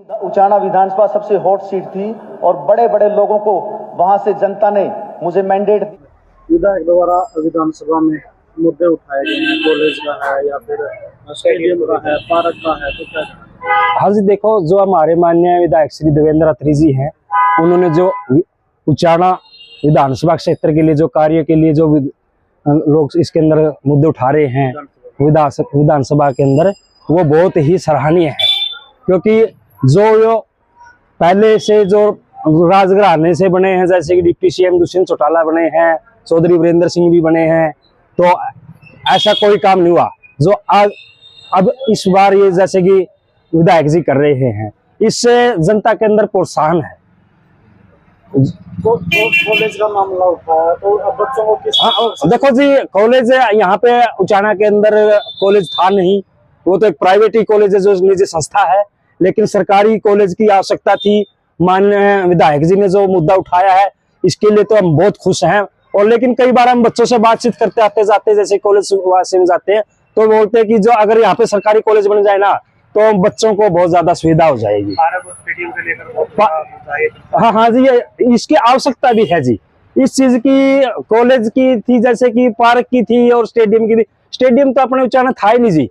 उचाना विधानसभा सबसे hot seat थी और बड़े बड़े लोगों को वहां से जनता ने मुझे मैंडेट दिया। विधायक द्वारा विधानसभा में मुद्दे उठाए गए हैं, कॉलेज का है या फिर स्टेडियम का है, पार्क का है, तो क्या? हाँ जी, देखो, जो हमारे माननीय विधायक श्री देवेंद्र अत्री जी हैं, उन्होंने जो उचाना विधानसभा क्षेत्र के लिए जो कार्य के लिए जो लोग इसके अंदर मुद्दे उठा रहे हैं विधानसभा के अंदर, वो बहुत ही सराहनीय है। क्योंकि जो पहले से जो राजघराने से बने हैं, जैसे कि डिप्टी सीएम दुष्यंत चौटाला बने हैं, चौधरी वीरेंद्र सिंह भी बने हैं, तो ऐसा कोई काम नहीं हुआ जो आज अब इस बार ये जैसे कि विधायक जी कर रहे हैं। इससे जनता के अंदर प्रोत्साहन है। कॉलेज का मामला उठाया तो अब बच्चों को किस देखो जी, कॉलेज यहाँ पे उचाना के अंदर कॉलेज था नहीं, वो तो एक प्राइवेट ही कॉलेज है जो निजी संस्था है, लेकिन सरकारी कॉलेज की आवश्यकता थी। माननीय विधायक जी ने जो मुद्दा उठाया है, इसके लिए तो हम बहुत खुश हैं। और लेकिन कई बार हम बच्चों से बातचीत करते आते जाते, जैसे कॉलेज वासी में जाते हैं, तो बोलते हैं कि जो अगर यहाँ पे सरकारी कॉलेज बन जाए ना, तो बच्चों को बहुत ज्यादा सुविधा हो जाएगी। हाँ जी, इसकी आवश्यकता भी है जी। इस चीज की कॉलेज की थी, जैसे कि पार्क की थी और स्टेडियम की थी। स्टेडियम तो अपने उचाना था ही नहीं जी,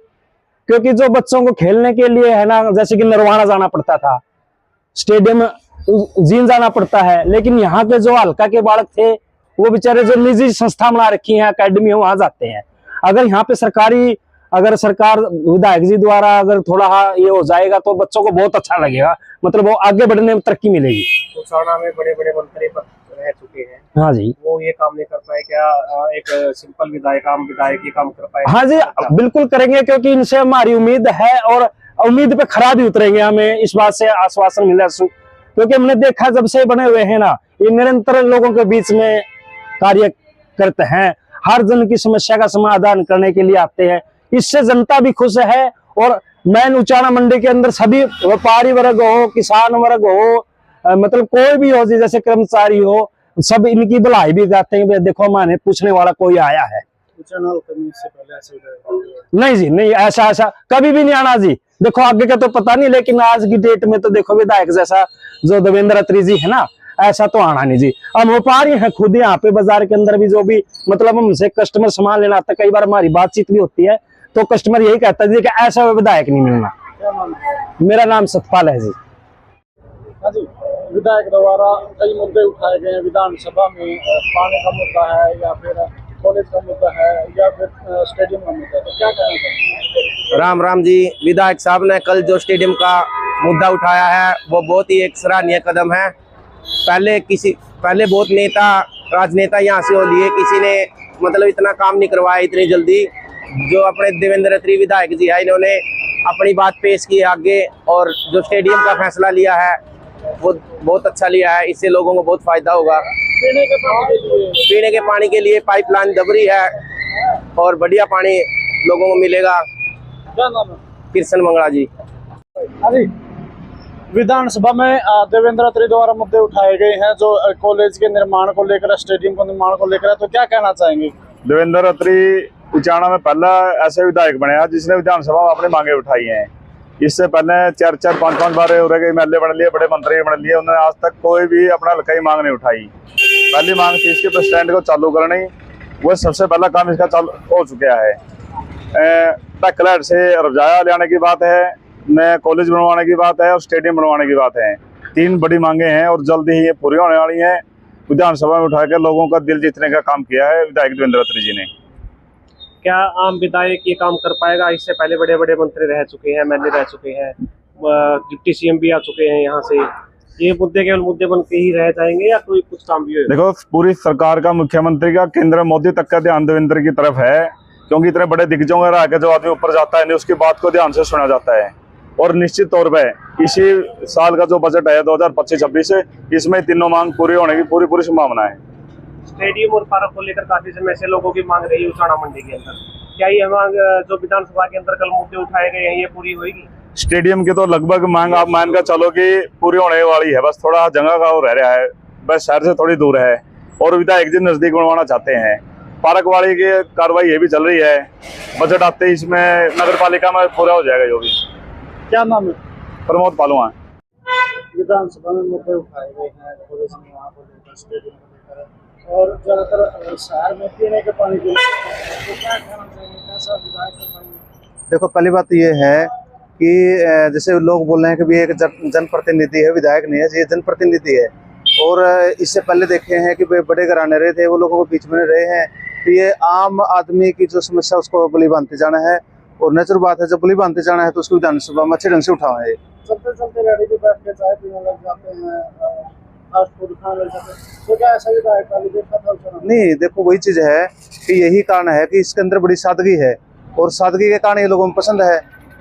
क्योंकि जो बच्चों को खेलने के लिए है ना, जैसे कि नरवाना जाना पड़ता था, स्टेडियम जीन जाना पड़ता है। लेकिन यहाँ के जो हल्का के बालक थे, वो बेचारे जो निजी संस्था बना रखी है, अकेडमी है, वहां जाते हैं। अगर यहाँ पे अगर सरकार विधायक जी द्वारा अगर थोड़ा ये हो जाएगा, तो बच्चों को बहुत अच्छा लगेगा, मतलब वो आगे बढ़ने में तरक्की मिलेगी। उचाना में बड़े बड़े मंत्री रह चुके हैं, हाँ जी, वो ये काम नहीं कर पाए क्या? एक सिंपल विधायक, आम विधायक ये काम कर पाए? हाँ जी, बिल्कुल करेंगे, क्योंकि इनसे हमारी उम्मीद है और उम्मीद पे खरा भी उतरेंगे। हमें इस बात से आश्वासन मिला, क्योंकि हमने देखा जब से बने हुए हैं ना, ये निरंतर लोगों के बीच में कार्य करते हैं, हर जन की समस्या का समाधान करने के लिए आते हैं। इससे जनता भी खुश है। और मैन उचाना मंडी के अंदर सभी व्यापारी वर्ग हो, किसान वर्ग हो, मतलब कोई भी हो, जैसे कर्मचारी हो, सब इनकी भलाई भी करते हैं। देखो, हमारे पूछने वाला कोई आया है? से पहले नहीं जी, नहीं, ऐसा कभी भी नहीं आना जी। देखो, आगे का तो पता नहीं, लेकिन आज की डेट में तो देखो, विधायक जैसा जो देवेंद्र अत्री जी है ना, ऐसा तो आना नहीं जी। हम व्यापारी हैं खुद, यहाँ पे बाजार के अंदर भी जो भी मतलब हमसे कस्टमर सामान लेना आता है, कई बार हमारी बातचीत भी होती है, तो कस्टमर यही कहता है जी कि ऐसा विधायक नहीं मिलना। मेरा नाम सतपाल है जी। हाँ जी, विधायक द्वारा कई मुद्दे उठाए गए हैं विधानसभा में, पानी का मुद्दा है या फिर कॉलेज का मुद्दा है या फिर स्टेडियम का मुद्दा है, तो क्या कहना चाहिए? राम राम जी। विधायक साहब ने कल जो स्टेडियम का मुद्दा उठाया है, वो बहुत ही एक सराहनीय कदम है। पहले बहुत राजनेता यहाँ से हो लिए, किसी ने मतलब इतना काम नहीं करवाया इतनी जल्दी। जो अपने देवेंद्र अत्री विधायक जी है, इन्होंने अपनी बात पेश की आगे, और जो स्टेडियम का फैसला लिया है वो बहुत अच्छा लिया है। इससे लोगों को बहुत फायदा होगा। पीने के पानी के लिए पाइपलाइन दब रही है और बढ़िया पानी लोगों को मिलेगा। क्या नाम है? कृष्ण मंगला जी। अरे, विधानसभा में देवेंद्र अत्री द्वारा मुद्दे उठाए गए हैं, जो कॉलेज के निर्माण को लेकर, स्टेडियम के निर्माण को लेकर, तो क्या कहना चाहेंगे? देवेंद्र अत्री उचाना में पहला ऐसे विधायक बने हैं जिसने विधानसभा में अपनी मांगे उठाई हैं। इससे पहले 4-4, 5-5 बार एमएलए बन लिए, बड़े मंत्री बन लिए, उन्होंने आज तक कोई भी अपना हल्का ही मांग नहीं उठाई। पहली मांग थी इसके बस स्टैंड को चालू करनी, वो सबसे पहला काम इसका चालू हो चुका है। टकलैट से रजाया ले आने की बात है, नए कॉलेज बनवाने की बात है और स्टेडियम बनवाने की बात है। 3 बड़ी मांगे हैं और जल्द ही ये पूरी होने वाली हैं। विधानसभा में उठाकर लोगों का दिल जीतने का काम किया है विधायक देवेंद्र अत्री जी ने। क्या आम विधायक ये काम कर पाएगा? इससे पहले बड़े बड़े मंत्री रह चुके हैं, एमएलए रह चुके हैं, डिप्टी सीएम भी आ चुके हैं यहाँ से। ये मुद्दे केवल मुद्दे बन के ही रह जाएंगे या कोई कुछ काम भी होगा? देखो, पूरी सरकार का, मुख्यमंत्री का, केंद्र मोदी तक का ध्यान देवेंद्र की तरफ है, क्योंकि इतने बड़े दिग्गजों का आके जो आदमी ऊपर जाता है नहीं, उसकी बात को ध्यान से सुना जाता है। और निश्चित तौर पर इसी साल का जो बजट है 2025-26, इसमें तीनों मांग पूरी होने की पूरी संभावना है। स्टेडियम और पार्क को लेकर काफी समय से लोगों की मांग रही है उचाना मंडी के अंदर। क्या ये मांग जो विधानसभा के अंदर कल मुद्दे उठाए गए हैं, ये पूरी होगी? स्टेडियम की तो लगभग मांग आप मान कर चलो कि पूरी होने वाली है, बस थोड़ा जगह का वो रह रहा है, बस शहर से थोड़ी दूर है और विधायक जी नजदीक बनवाना चाहते हैं। पार्क वाली की कार्रवाई ये भी चल रही है, बजट आते ही इसमें नगर पालिका में पूरा हो जाएगा। जो भी। क्या नाम है? प्रमोद पालुआ। विधानसभा में मुद्दे उठाए गए हैं पुलिस ने वहाँ को लेकर, स्टेडियम को लेकर, और ज्यादातर शहर में पीने के पानी की तो क्या कहना चाहिए, कैसा विधायक का पानी? देखो, पहली बात ये है कि जैसे लोग बोल रहे हैं कि भी एक जनप्रतिनिधि है, विधायक नहीं है, ये जनप्रतिनिधि है। और इससे पहले देखे हैं कि बड़े घराने रहे थे, वो लोगों के बीच में रहे हैं, तो ये आम आदमी की जो समस्या उसको बली बांधते जाना है। और नेचुरल बात है, जब बली बांधते जाना है तो उसको विधानसभा में अच्छे ढंग से उठाए। चलते चलते रेडी पे बैठ के चाय पीने लग जाते हैं, फास्ट फूड खाने लग जाते हैं, तो क्या ऐसा विधायक वाली देखा था उस नहीं, देखो वही चीज है कि यही कारण है कि इसके अंदर बड़ी सादगी है, और सादगी के कारण ये लोगों को पसंद है।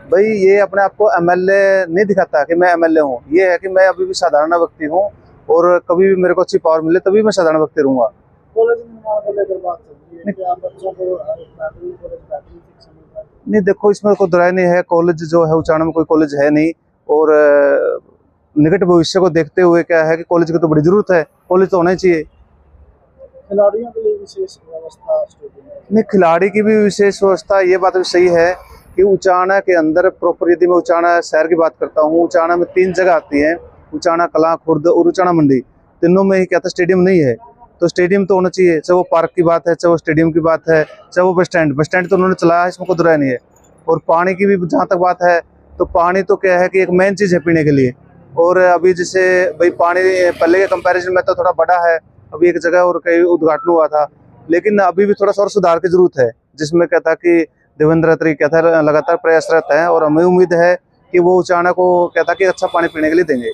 भाई ये अपने आप को एमएलए नहीं दिखाता कि मैं एमएलए हूँ, ये है कि मैं अभी भी साधारण व्यक्ति हूँ, और कभी भी मेरे को अच्छी पावर मिले तभी मैं साधारण व्यक्ति रहूंगा। कॉलेज निर्माण को लेकर बात चल रही है कि आप बच्चों को बेहतरीन शिक्षा मिल रहा है। नहीं, देखो इसमें कोई दुराय नहीं है, कॉलेज जो है उचाना में कोई कॉलेज है नहीं, और निकट भविष्य को देखते हुए क्या है कि कॉलेज की तो बड़ी जरूरत है, कॉलेज तो होना ही चाहिए। खिलाड़ियों के लिए विशेष व्यवस्था स्टेडियम में? नहीं, खिलाड़ी की भी विशेष व्यवस्था, ये बात भी सही है कि उचाना के अंदर प्रॉपर, यदि मैं उचाना शहर की बात करता हूँ, उचाना में 3 जगह आती है, उचाना, कलां, खुर्द और उचाना मंडी। तीनों में ही क्या था, स्टेडियम नहीं है, तो स्टेडियम तो होना चाहिए, चाहे वो पार्क की बात है, चाहे वो स्टेडियम की बात है, चाहे वो बस स्टैंड तो उन्होंने चलाया है, इसमें कोई दुराय नहीं है। और पानी की भी जहाँ तक बात है, तो पानी तो क्या है कि एक मेन चीज़ है पीने के लिए। और अभी जैसे भाई पानी पहले के कंपैरिजन में तो थोड़ा बड़ा है, अभी एक जगह और कहीं उद्घाटन हुआ था, लेकिन अभी भी थोड़ा सा और सुधार की जरूरत है, जिसमें क्या था कि देवेंद्र अत्री क्या था लगातार प्रयासरत है, और हमें उम्मीद है कि वो उचाना को क्या था कि अच्छा पानी पीने के लिए देंगे।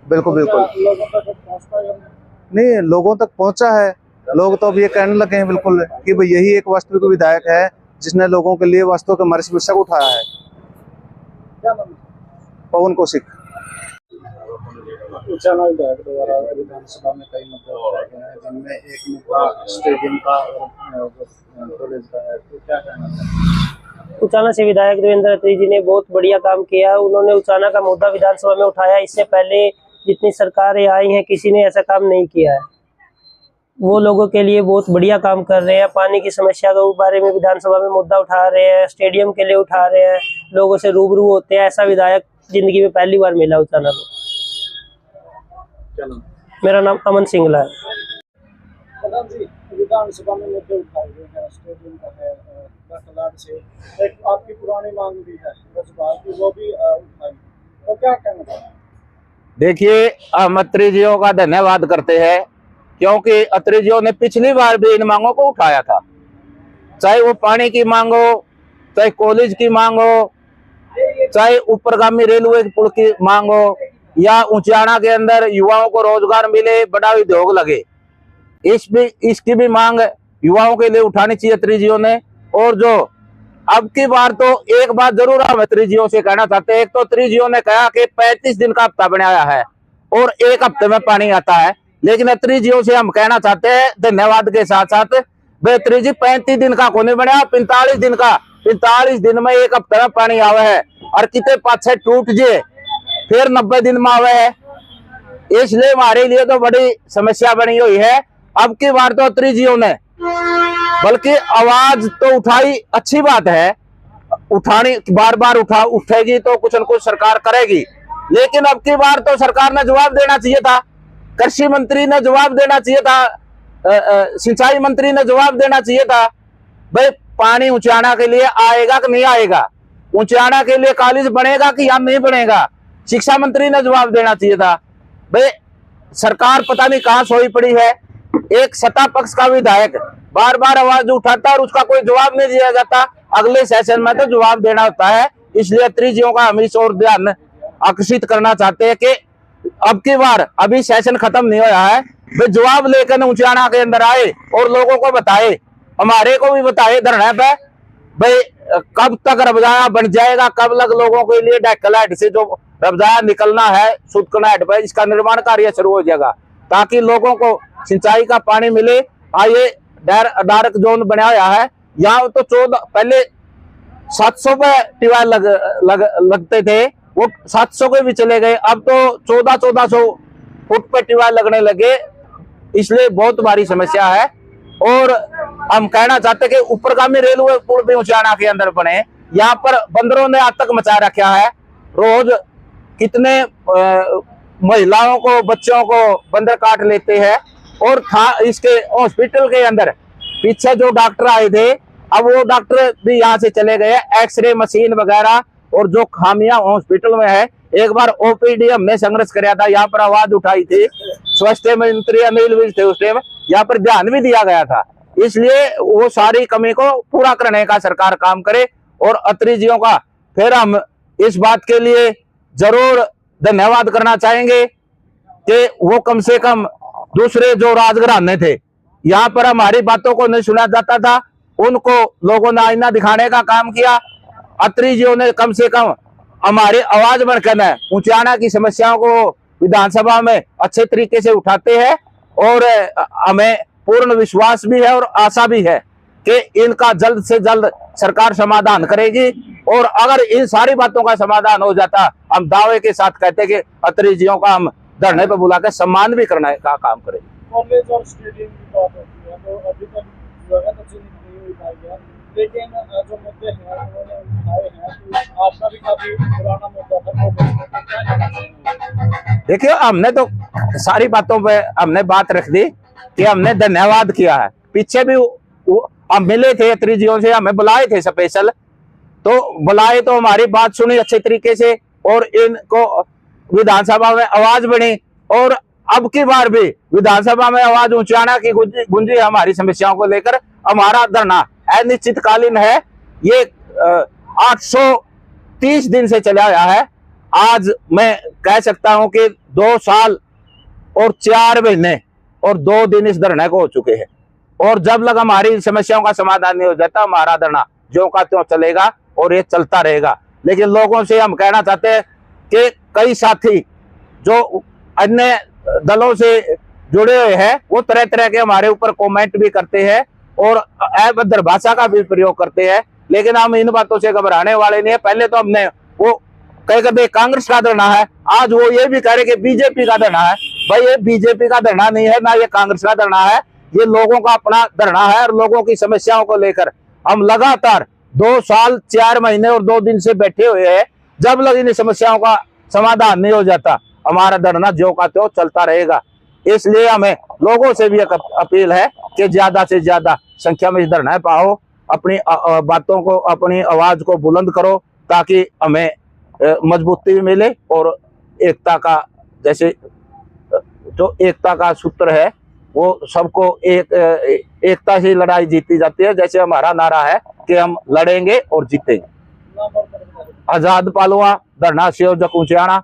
बिल्कुल बिल्कुल। नहीं, लोगों तक पहुंचा है, लोग तो अब ये कहने लगे हैं बिल्कुल कि भाई यही एक वास्तविक विधायक है जिसने लोगों के लिए वास्तव के हमारी समस्या को उठाया है। पवन कौशिक। उचाना विधायक द्वारा विधानसभा में कई मुद्दे उठाए गए हैं, जिनमें एक मुद्दा स्टेडियम का और कॉलेज का है, तो क्या कहना चाहिए? उचाना से विधायक देवेंद्र अत्री जी ने बहुत बढ़िया काम किया। उन्होंने उचाना का मुद्दा विधानसभा में उठाया। इससे पहले जितनी सरकारें आई हैं, किसी ने ऐसा काम नहीं किया है। वो लोगों के लिए बहुत बढ़िया काम कर रहे हैं। पानी की समस्या के बारे में विधानसभा में मुद्दा उठा रहे हैं, स्टेडियम के लिए उठा रहे हैं, लोगों से रूबरू होते हैं। ऐसा विधायक जिंदगी में पहली बार मिला उचाना को। मेरा नाम अमन सिंगला है। प्रधान जी, विधानसभा में मुद्दे उठाए गए हैं, स्टेडियम का है, खिलाड़ से एक आपकी पुरानी मांग भी है रोजगार की, वो भी उठाई, तो क्या कहना चाहिए? देखिए, हम अत्री जियों का धन्यवाद करते हैं, क्योंकि अत्री जियों ने पिछली बार भी इन मांगों को उठाया था, चाहे वो पानी की मांग हो, चाहे कॉलेज की मांग हो, चाहे ऊपरगामी रेलवे पुल की मांग हो, या उचाना के अंदर युवाओं को रोजगार मिले, बड़ा उद्योग लगे। इसकी भी मांग युवाओं के लिए उठानी चाहिए अत्री जियों ने। और जो अब की बार तो एक बात जरूर हम अत्री जियों से कहना चाहते हैं। एक तो अत्री जियों ने कहा कि 35 दिन का हफ्ता बनाया है और 1 हफ्ते में पानी आता है, लेकिन अत्री जियों से हम कहना चाहते हैं धन्यवाद के साथ साथ, अत्री जी 35 दिन का कोने बनाया, 45 दिन का, 45 दिन में 1 हफ्ते में पानी आवे है, और कितने पाछे टूट जे फिर 90 दिन में आवे है। इसलिए हमारे लिए तो बड़ी समस्या बनी हुई है। अब की बार तो अत्री जियों ने बल्कि आवाज तो उठाई, अच्छी बात है, उठानी बार बार उठेगी तो कुछ न कुछ सरकार करेगी, लेकिन अब की बार तो सरकार ने जवाब देना चाहिए था, कृषि मंत्री ने जवाब देना चाहिए था, सिंचाई मंत्री ने जवाब देना चाहिए था। भाई पानी उचाना के लिए आएगा कि नहीं आएगा, उचाना के लिए कॉलेज बनेगा कि यहाँ नहीं बनेगा, शिक्षा मंत्री ने जवाब देना चाहिए था। भाई सरकार पता नहीं कहाँ सोई पड़ी है। एक सत्ता पक्ष का विधायक बार बार आवाज उठाता और उसका कोई जवाब नहीं दिया जाता। अगले सेशन में तो जवाब देना होता है। इसलिए अत्री जियों का हम इस ओर ध्यान आकर्षित करना चाहते हैं कि अब की बार, अभी सेशन खत्म नहीं हुआ है, वे जवाब लेकर उचाना के अंदर आए और लोगों को बताए, हमारे को भी बताए धरने पे, भाई कब तक रबजाया बन जाएगा, कब लग लोगों के लिए डेकलाइट से जो रबजाया निकलना है सुदकनाइट पे, इसका निर्माण कार्य शुरू हो जाएगा ताकि लोगों को सिंचाई का पानी मिले। ये डार्क जोन बनाया है, यहाँ तो 14 पहले 700 पे ट्यूबवेल लगते थे, वो 700 के भी चले गए, अब तो 1400 फुट पे ट्यूबवेल लगने लगे। इसलिए बहुत भारी समस्या है। और हम कहना चाहते कि ऊपरगामी रेलवे पुल भी उचाना के अंदर बने। यहाँ पर बंदरों ने आतंक मचा रखा है, रोज कितने महिलाओं को, बच्चों को बंदर काट लेते हैं। और था इसके हॉस्पिटल के अंदर पीछे जो डॉक्टर आए थे, अब वो डॉक्टर भी यहाँ से चले गए। एक्सरे मशीन वगैरह और जो खामियां हॉस्पिटल में है, एक बार ओपीडी हमने संघर्ष कराया था, यहाँ पर आवाज उठाई थी, स्वास्थ्य मंत्री अनिल विज थे उस टाइम, यहाँ पर ध्यान भी दिया गया था। इसलिए वो सारी कमी को पूरा करने का सरकार काम करे। और अत्री जियों का फिर हम इस बात के लिए जरूर धन्यवाद करना चाहेंगे कि वो कम से कम दूसरे जो राजघराने थे, यहाँ पर हमारी बातों को नहीं सुना जाता था, उनको लोगों ने आईना दिखाने का काम किया। अत्री जियों ने कम से कम हमारी आवाज बनकर उचाना की समस्याओं को विधानसभा में अच्छे तरीके से उठाते हैं। और हमें पूर्ण विश्वास भी है और आशा भी है कि इनका जल्द से जल्द सरकार समाधान करेगी। और अगर इन सारी बातों का समाधान हो जाता, हम दावे के साथ कहते कि अत्री जियों का हम धरने पर बुलाकर सम्मान भी करने का काम करेंगे। कॉलेज और स्टेडियम की बात होती है तो अभी तक जगह तो चीज नहीं उठाई गया, लेकिन जो मुद्दे हैं उन्होंने उठाए हैं कि आपका भी काफी पुराना मुद्दा था। देखिए, हमने तो सारी बातों पे हमने बात रख दी कि हमने धन्यवाद किया है। पीछे भी हम मिले थे अत्री जियों से, हमें बुलाए थे स्पेशल, तो बुलाए तो हमारी बात सुनी अच्छे तरीके से और इनको विधानसभा में आवाज बनी। और अब की बार भी विधानसभा में आवाज ऊंचाना की गुंजी हमारी समस्याओं को लेकर। हमारा धरना अनिश्चितकालीन है, ये 830 दिन से चला आया है। आज मैं कह सकता हूं कि 2 साल और 4 महीने और 2 दिन इस धरने को हो चुके हैं। और जब लग हमारी समस्याओं का समाधान नहीं हो जाता, हमारा धरना ज्यों का त्यों चलेगा और ये चलता रहेगा। लेकिन लोगों से हम कहना चाहते हैं कि कई साथी जो अन्य दलों से जुड़े हुए हैं, वो तरह तरह के हमारे ऊपर कमेंट भी करते हैं और अभद्र भाषा का भी प्रयोग करते हैं। लेकिन हम इन बातों से घबराने वाले नहीं है। पहले तो हमने वो कहते कांग्रेस का धरना है, आज वो ये भी कह रहे कि बीजेपी का धरना है। भाई, ये बीजेपी का धरना नहीं है, ना ये कांग्रेस का धरना है, ये लोगों का अपना धरना है। और लोगों की समस्याओं को लेकर हम लगातार 2 साल 4 महीने और 2 दिन से बैठे हुए हैं। जब लग इन समस्याओं का समाधान नहीं हो जाता, हमारा धरना ज्यों का त्यों चलता रहेगा। इसलिए हमें लोगों से भी एक अपील है कि ज्यादा से ज्यादा संख्या में इस धरना पाओ, अपनी बातों को, अपनी आवाज को बुलंद करो, ताकि हमें मजबूती भी मिले और एकता का, जैसे जो एकता का सूत्र है वो सबको एकता से लड़ाई जीती जाती है। जैसे हमारा नारा है कि हम लड़ेंगे और जीतेंगे। आजाद पालुआ, धरना संयोजक ऊंचाना।